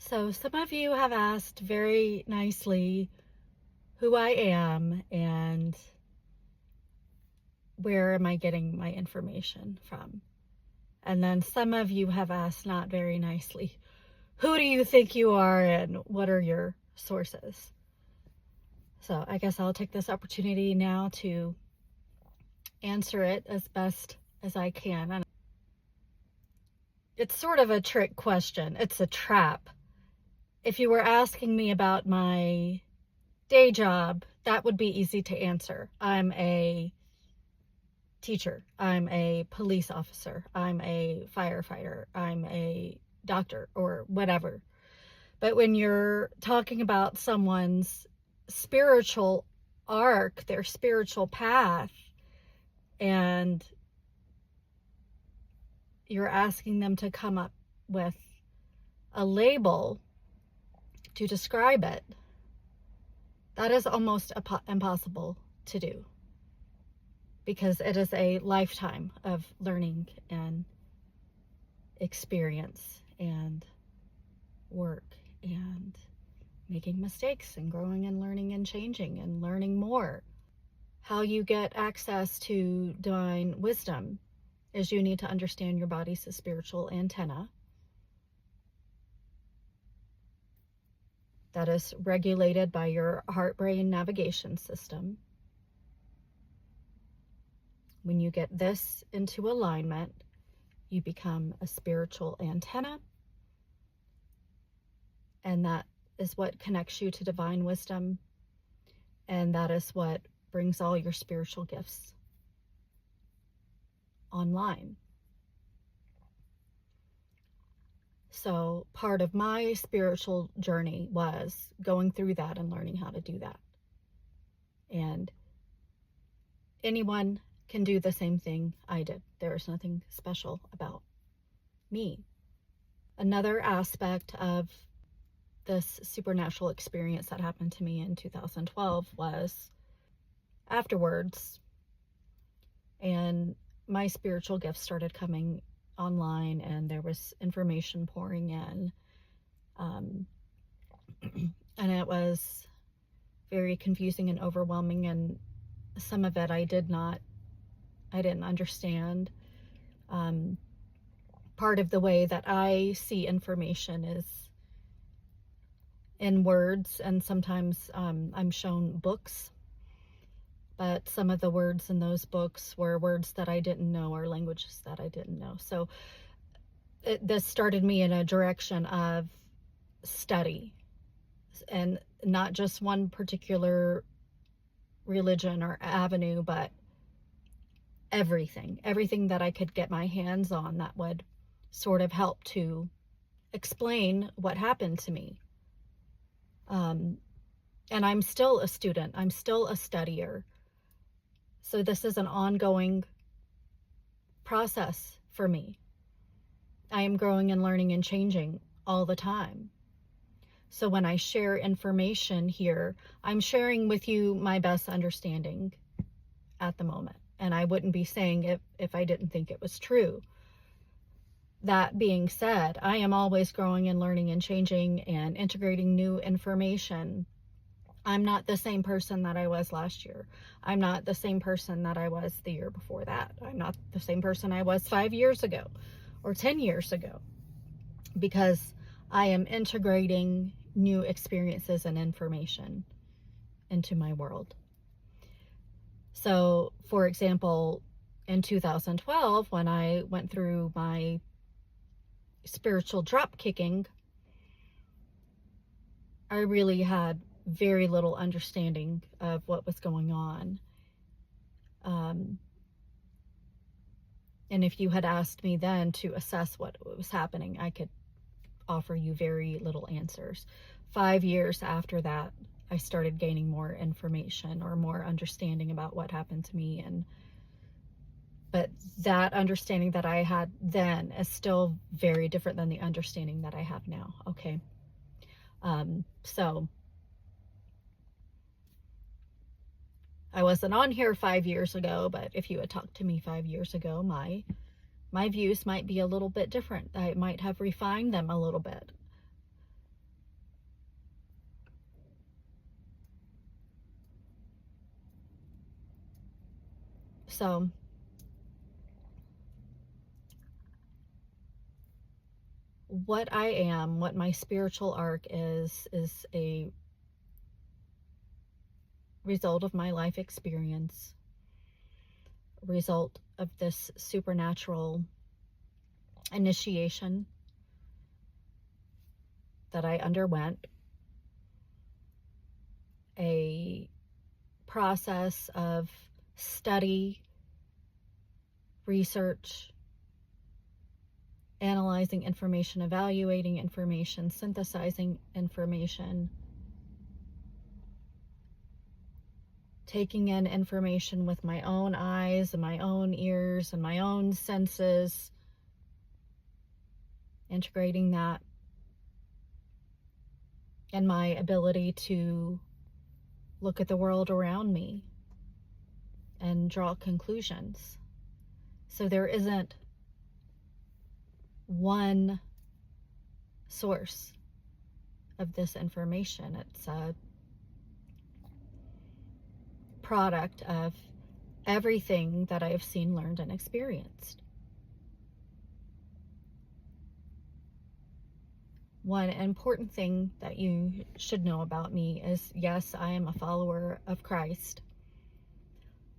So some of you have asked very nicely who I am and where am I getting my information from. And then some of you have asked not very nicely, who do you think you are and what are your sources? So I guess I'll take this opportunity now to answer it as best as I can. And it's sort of a trick question. It's a trap. If you were asking me about my day job, that would be easy to answer. I'm a teacher. I'm a police officer. I'm a firefighter. I'm a doctor or whatever. But when you're talking about someone's spiritual arc, their spiritual path, and you're asking them to come up with a label to describe it, that is almost impossible to do, because it is a lifetime of learning and experience and work and making mistakes and growing and learning and changing and learning more. How you get access to divine wisdom is you need to understand your body's spiritual antenna that is regulated by your heart-brain navigation system. When you get this into alignment, you become a spiritual antenna, and that is what connects you to divine wisdom, and that is what brings all your spiritual gifts online. So part of my spiritual journey was going through that and learning how to do that. And anyone can do the same thing I did. There is nothing special about me. Another aspect of this supernatural experience that happened to me in 2012 was afterwards, and my spiritual gifts started coming online and there was information pouring in, and it was very confusing and overwhelming, and some of it I didn't understand. Part of the way that I see information is in words, and sometimes I'm shown books, but some of the words in those books were words that I didn't know or languages that I didn't know. So this started me in a direction of study, and not just one particular religion or avenue, but everything that I could get my hands on that would sort of help to explain what happened to me. And I'm still a student. I'm still a studier. So this is an ongoing process for me. I am growing and learning and changing all the time. So when I share information here, I'm sharing with you my best understanding at the moment. And I wouldn't be saying it if I didn't think it was true. That being said, I am always growing and learning and changing and integrating new information. I'm not the same person that I was last year. I'm not the same person that I was the year before that. I'm not the same person I was 5 years ago or 10 years ago, because I am integrating new experiences and information into my world. So, for example, in 2012, when I went through my spiritual drop kicking, I really had very little understanding of what was going on. And if you had asked me then to assess what was happening, I could offer you very little answers. 5 years after that, I started gaining more information or more understanding about what happened to me. But that understanding that I had then is still very different than the understanding that I have now. Okay. So I wasn't on here 5 years ago, but if you had talked to me 5 years ago, my views might be a little bit different. I might have refined them a little bit. So what I am, what my spiritual arc is a result of my life experience, result of this supernatural initiation that I underwent, a process of study, research, analyzing information, evaluating information, synthesizing information, taking in information with my own eyes and my own ears and my own senses, integrating that, and my ability to look at the world around me and draw conclusions. So there isn't one source of this information. It's a product of everything that I have seen, learned, and experienced. One important thing that you should know about me is, yes, I am a follower of Christ,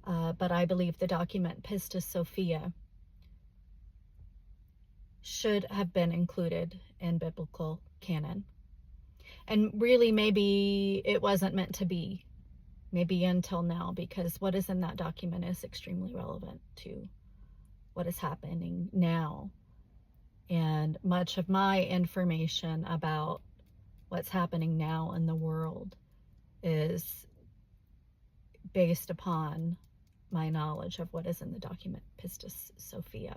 but I believe the document Pistis Sophia should have been included in biblical canon. And really, maybe it wasn't meant to be, maybe until now, because what is in that document is extremely relevant to what is happening now. And much of my information about what's happening now in the world is based upon my knowledge of what is in the document Pistis Sophia.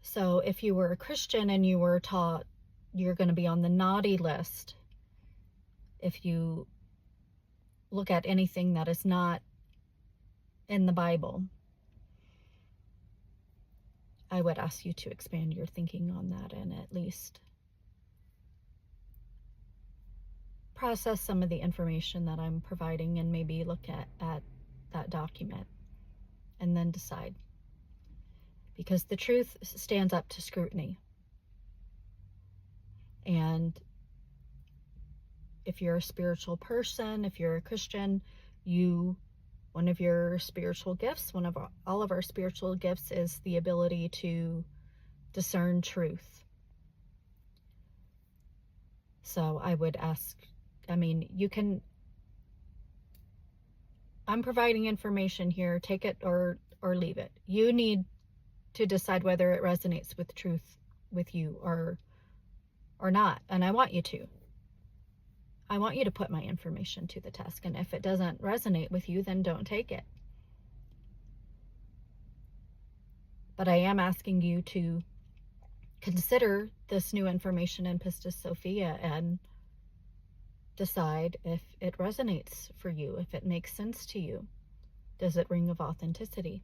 So if you were a Christian and you were taught you're going to be on the naughty list if you look at anything that is not in the Bible, I would ask you to expand your thinking on that and at least process some of the information that I'm providing and maybe look at that document and then decide. Because the truth stands up to scrutiny. And if you're a spiritual person, if you're a Christian, one of your spiritual gifts, all of our spiritual gifts is the ability to discern truth. So I would ask, I'm providing information here, take it or leave it. You need to decide whether it resonates with truth with you or not. And I want you to. I want you to put my information to the test. And if it doesn't resonate with you, then don't take it. But I am asking you to consider this new information in Pistis Sophia and decide if it resonates for you, if it makes sense to you. Does it ring of authenticity?